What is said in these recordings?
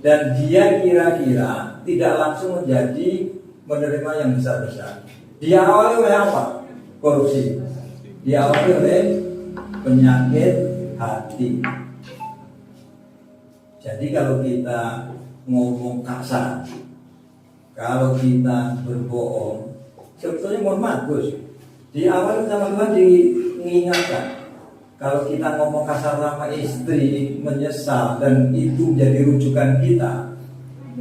dan dia kira-kira tidak langsung menjadi menerima yang besar-besar. Dia awali oleh apa? Korupsi. Dia awali oleh penyakit hati. Jadi kalau kita ngomong kasar, kalau kita berbohong, sebetulnya mohon maaf Gus, di awal sama Tuhan diingatkan. Kalau kita ngomong kasar sama istri, menyesal, dan itu jadi rujukan kita,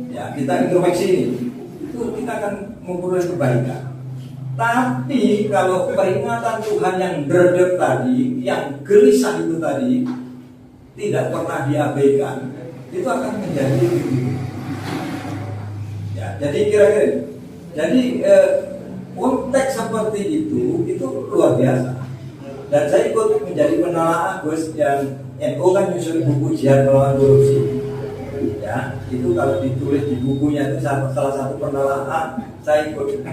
ya kita introspeksi ini, itu kita akan memperoleh kebaikan. Tapi kalau peringatan Tuhan yang berdek tadi, yang gelisah itu tadi, tidak pernah diabaikan, itu akan menjadi ya, jadi kira-kira, jadi konteks seperti itu luar biasa. Dan saya ikut menjadi penelaah Gus yang NU kan nyusun buku jihad melawan korupsi. Ya, itu kalau ditulis di bukunya itu salah satu penelaah saya ikut.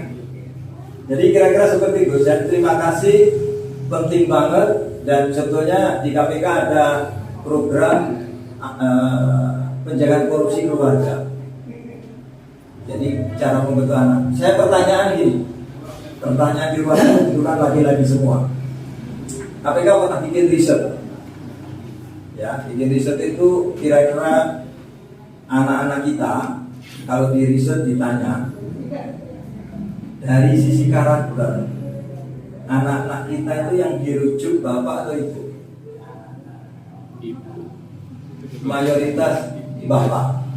Jadi kira-kira seperti itu. Dan terima kasih, penting banget. Dan sebetulnya di KPK ada program penjagaan korupsi keluarga. Jadi cara membentuk anak. Saya pertanyaan gini, pertanyaan di luar itu kan lagi-lagi semua. KPK pernah bikin riset, ya, bikin riset itu kira-kira anak-anak kita kalau di riset ditanya dari sisi karakter, anak-anak kita itu yang dirujuk bapak atau ibu? Mayoritas bapak.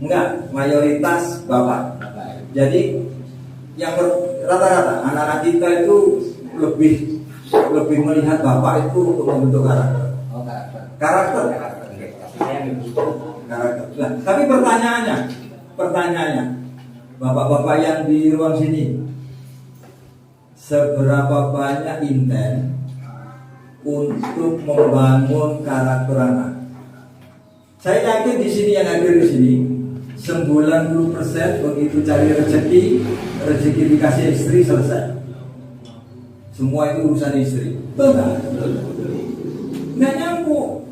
Enggak, mayoritas bapak. Jadi yang rata-rata anak-anak kita itu lebih melihat bapak itu untuk membentuk karakter. Karakter. Nah, tapi pertanyaannya, bapak-bapak yang di ruang sini, seberapa banyak intent untuk membangun karakter anak? Saya yakin di sini yang hadir di sini 90% begitu cari rezeki dikasih istri selesai. Semua itu urusan istri. Nggak nyambung.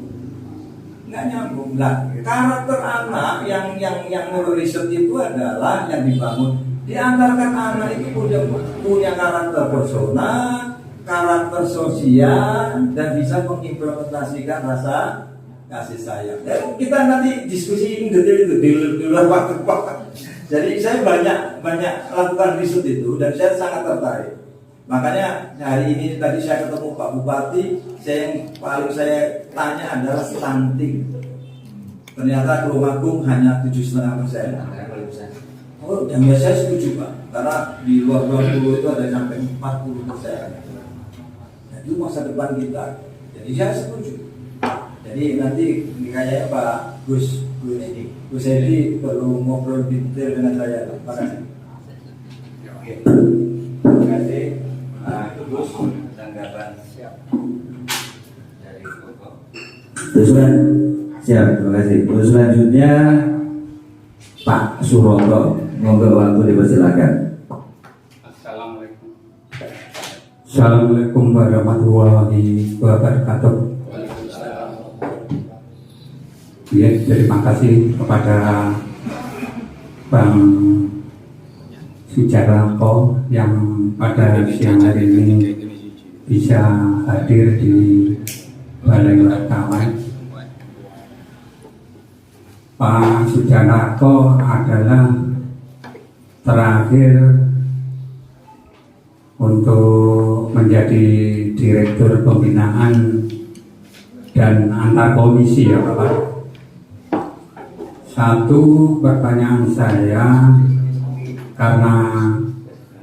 Nah, karakter anak yang menurut riset itu adalah yang dibangun. Diantarkan anak itu punya karakter personal, karakter sosial, dan bisa mengimplementasikan rasa kasih sayang. Dan kita nanti diskusi ini detail itu di luar waktu Pak. Jadi saya banyak lakukan riset itu dan saya sangat tertarik. Makanya hari ini tadi saya ketemu Pak Bupati, yang paling saya tanya adalah stunting. Ternyata Tulungagung hanya 7,5%. Oh, dan ya saya setuju Pak, karena di luar 20 itu ada sampai 40%. Nah, itu masa depan kita. Jadi saya setuju. Jadi nanti kayaknya Pak Gus Edi perlu ngobrol detail dengan saya. Terima kasih. Oke. Terima kasih. Nah, itu Gus tanggapan siap dari Koko. Terus siap, terima kasih. Terus selanjutnya Pak Suroto, monggo waktu dipersilakan. Assalamualaikum warahmatullahi wabarakatuh. Ya, terima kasih kepada Bang Sujarako yang pada siang hari ini bisa hadir di Balai Wartawan. Pak Sujarako adalah terakhir untuk menjadi Direktur Pembinaan dan Antar Komisi ya Bapak. Satu pertanyaan saya, karena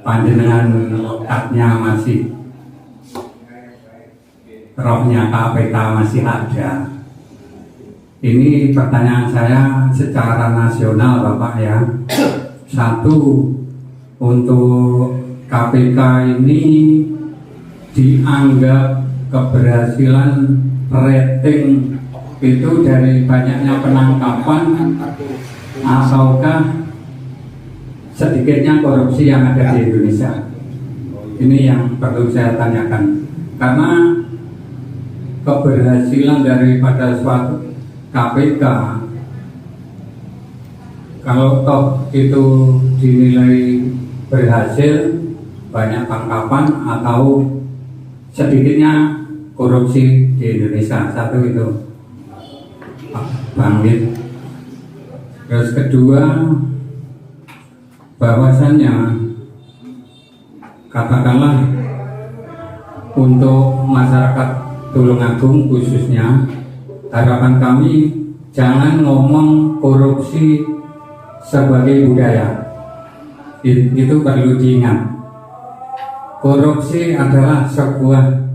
panjenengan otaknya masih, rohnya KPK masih ada. Ini pertanyaan saya secara nasional Bapak ya. Satu, untuk KPK ini dianggap keberhasilan rating itu dari banyaknya penangkapan ataukah sedikitnya korupsi yang ada di Indonesia? Ini yang perlu saya tanyakan, karena keberhasilan daripada suatu KPK kalau toh itu dinilai berhasil, banyak tangkapan atau sedikitnya korupsi di Indonesia. Satu itu bangkit. Terus kedua, bahwasannya katakanlah untuk masyarakat Tulungagung khususnya, harapan kami jangan ngomong korupsi sebagai budaya. Itu perlu diingat. Korupsi adalah sebuah,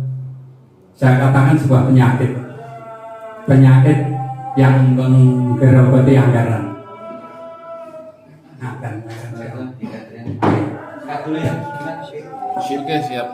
saya katakan sebuah penyakit yang menggerogoti anggaran. Oke, siap.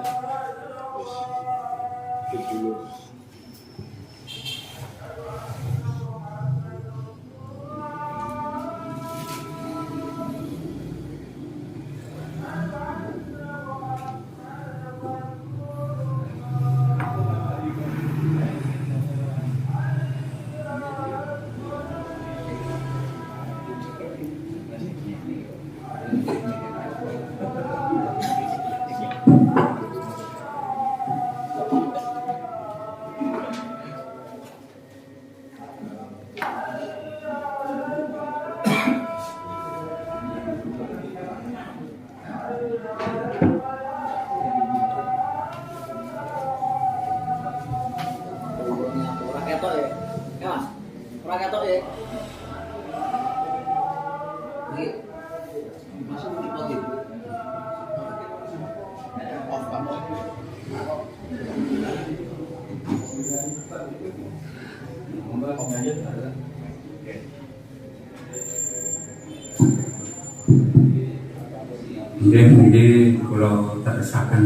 Mungkin kalau teresakan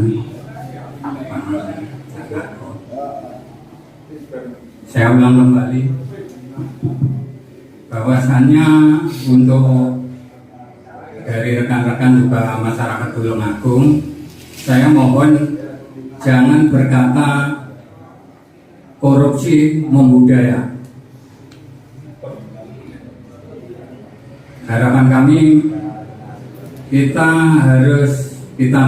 saya ulang kembali bahwasannya untuk dari rekan-rekan juga masyarakat Tulungagung, saya mohon jangan berkata korupsi membudaya. Harapan kami kita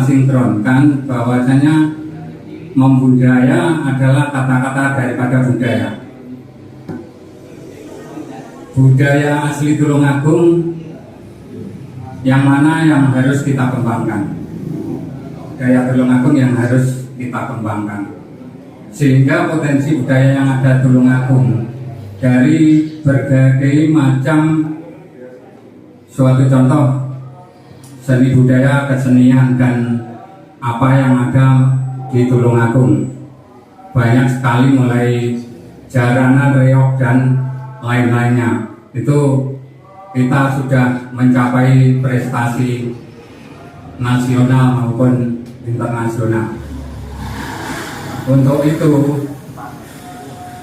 sinkronkan bahwasanya membudaya adalah kata-kata daripada budaya. Budaya asli Tulungagung yang mana yang harus kita kembangkan. Budaya Tulungagung yang harus kita kembangkan. Sehingga potensi budaya yang ada Tulungagung dari berbagai macam, suatu contoh seni budaya, kesenian dan apa yang ada di Tulungagung banyak sekali, mulai jaranan, reog dan lain-lainnya. Itu kita sudah mencapai prestasi nasional maupun internasional. Untuk itu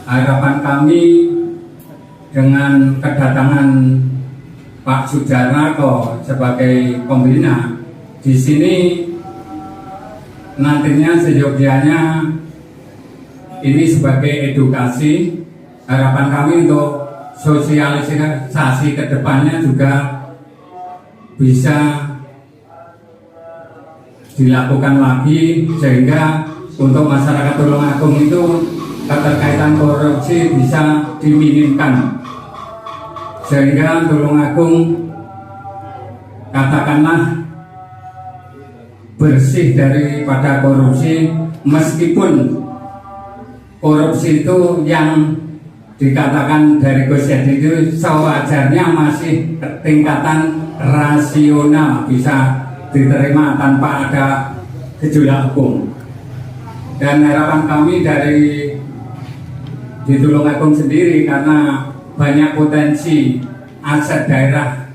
harapan kami dengan kedatangan Pak Sujarnako sebagai pembina di sini, nantinya seyogianya ini sebagai edukasi. Harapan kami untuk sosialisasi ke depannya juga bisa dilakukan lagi, sehingga untuk masyarakat Tulungagung itu keterkaitan korupsi bisa diminimkan, sehingga Tulungagung katakanlah bersih daripada korupsi. Meskipun korupsi itu yang dikatakan dari Gus Yadi itu sewajarnya masih tingkatan rasional, bisa diterima tanpa ada gejolak hukum. Dan harapan kami di Tulungagung sendiri, karena banyak potensi aset daerah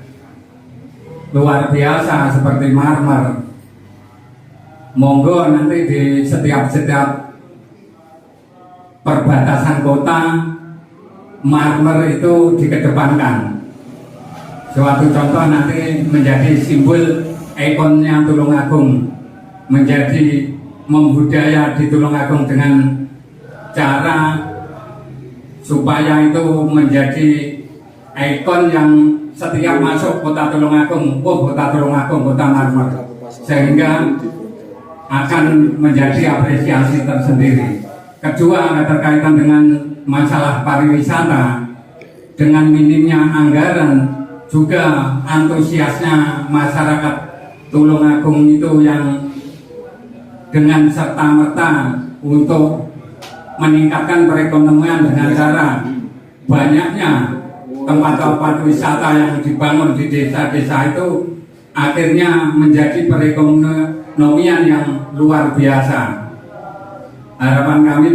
luar biasa seperti marmer. Monggo nanti di setiap perbatasan kota marmer itu dikedepankan. Suatu contoh nanti menjadi simbol ikonnya Tulungagung, menjadi membudaya di Tulungagung dengan cara supaya itu menjadi ikon yang setiap masuk kota Tulungagung, kota Tulungagung, kota Marmer, sehingga akan menjadi apresiasi tersendiri. Kedua, ada terkaitan dengan masalah pariwisata, dengan minimnya anggaran, juga antusiasnya masyarakat Tulungagung itu yang dengan serta-merta untuk meningkatkan perekonomian dengan cara banyaknya tempat-tempat wisata yang dibangun di desa-desa itu akhirnya menjadi perekonomian yang luar biasa. Harapan kami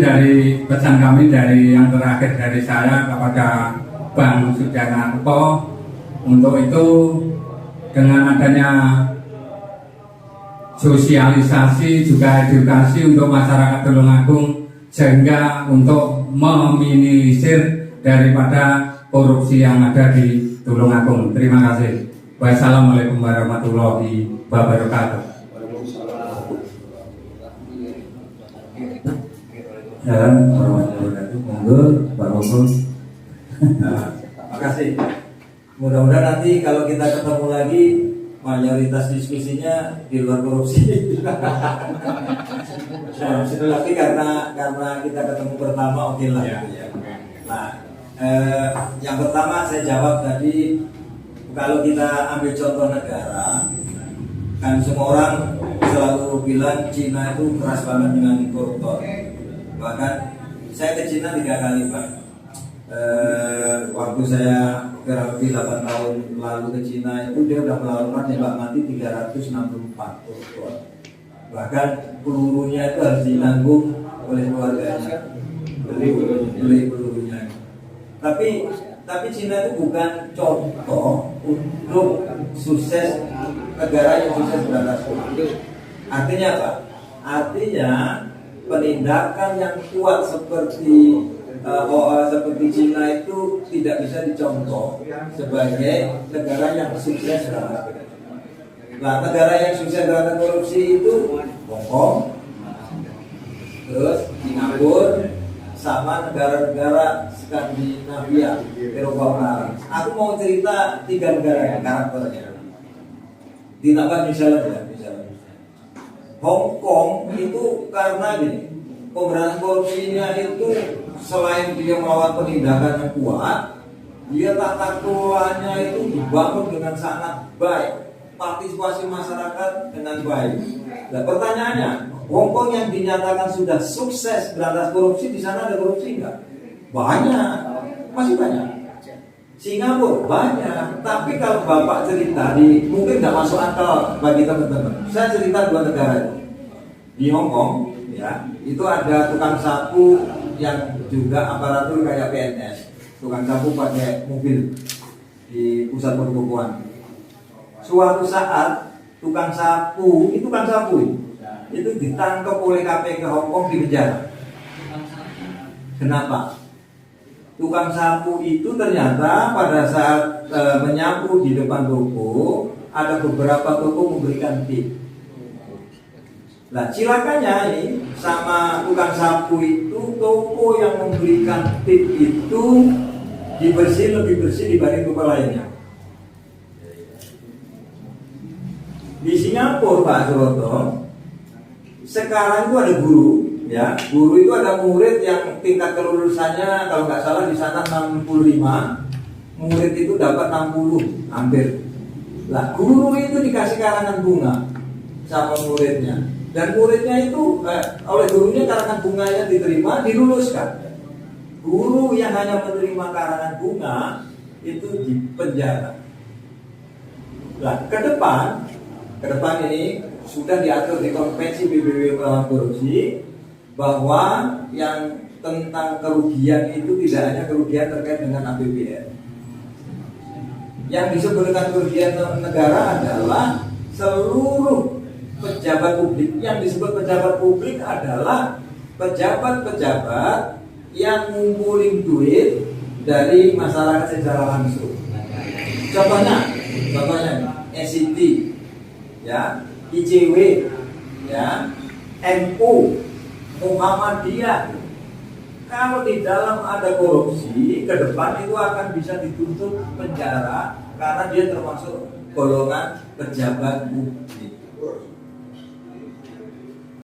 pesan kami dari yang terakhir dari saya kepada Bang Sujanarko, untuk itu dengan adanya sosialisasi juga edukasi untuk masyarakat Tulungagung, sehingga untuk meminimalisir daripada korupsi yang ada di Tulungagung. Terima kasih. Wassalamualaikum warahmatullahi wabarakatuh. Salam warahmatullahi wabarakatuh. Monggo Pak Monggo. Makasih. Mudah-mudahan nanti kalau kita ketemu lagi mayoritas diskusinya di luar korupsi. Tapi karena kita ketemu pertama, oke lah. Nah, yang pertama saya jawab tadi, kalau kita ambil contoh negara, kan semua orang selalu bilang Cina itu keras banget dengan koruptor. Bahkan saya ke Cina 3 kali, Pak. Waktu saya kurang lebih 8 tahun lalu ke Cina itu, dia udah melakukan tembak mati 364 koruptor. Bahkan pelurunya itu harus ditanggung oleh keluarganya, beli pelurunya. Tapi Cina itu bukan contoh untuk sukses, negara yang sukses berantas korupsi. Artinya apa? Artinya penindakan yang kuat seperti Cina itu tidak bisa dicontoh sebagai negara yang sukses berantas korupsi. Nah, negara yang sukses berantas korupsi itu Hongkong, terus Singapura, sama negara-negara Skandinavia, Eropa Barat. Aku mau cerita 3 negara karakternya. Ditambah misalnya. Hong Kong itu karena gini, pemberantasan korupsinya itu selain dia melawan penindakan yang kuat, dia tata kelolanya itu dibangun dengan sangat baik, partisipasi masyarakat dengan baik. Nah, pertanyaannya, Hong Kong yang dinyatakan sudah sukses berantas korupsi, di sana ada korupsi enggak? Banyak, masih banyak. Singapura banyak. Tapi kalau Bapak cerita mungkin nggak masuk akal bagi teman-teman. Saya cerita 2 negara itu. Di Hong Kong, ya, itu ada tukang sapu yang juga aparatur kayak PNS. Tukang sapu pakai mobil di pusat pertokoan. Suatu saat tukang sapu itu ditangkap oleh KPK Hong Kong di penjara. Kenapa? Tukang sapu itu ternyata pada saat menyapu di depan toko, ada beberapa toko memberikan tip. Nah, cilakanya ini sama tukang sapu itu, toko yang memberikan tip itu lebih bersih dibanding toko lainnya. Di Singapura, Pak Suroto, sekarang itu ada guru, ya, guru itu ada murid yang tingkat kelulusannya kalau nggak salah di sana 65, murid itu dapat 60 hampir. Lah, guru itu dikasih karangan bunga sama muridnya, dan muridnya itu oleh gurunya karangan bunganya diterima, diluluskan. Guru yang hanya menerima karangan bunga itu dipenjara. Lah, ke depan ini sudah diatur di Konvensi PBB melawan korupsi bahwa yang tentang kerugian itu tidak hanya kerugian terkait dengan APBN. Yang disebut dengan kerugian negara adalah seluruh pejabat publik. Yang disebut pejabat publik adalah pejabat-pejabat yang ngumpulin duit dari masyarakat secara langsung. Contohnya SCT, ya, ICW, ya, NU, Muhammadiyah, Kalau di dalam ada korupsi, ke depan itu akan bisa dituntut penjara karena dia termasuk golongan pejabat publik.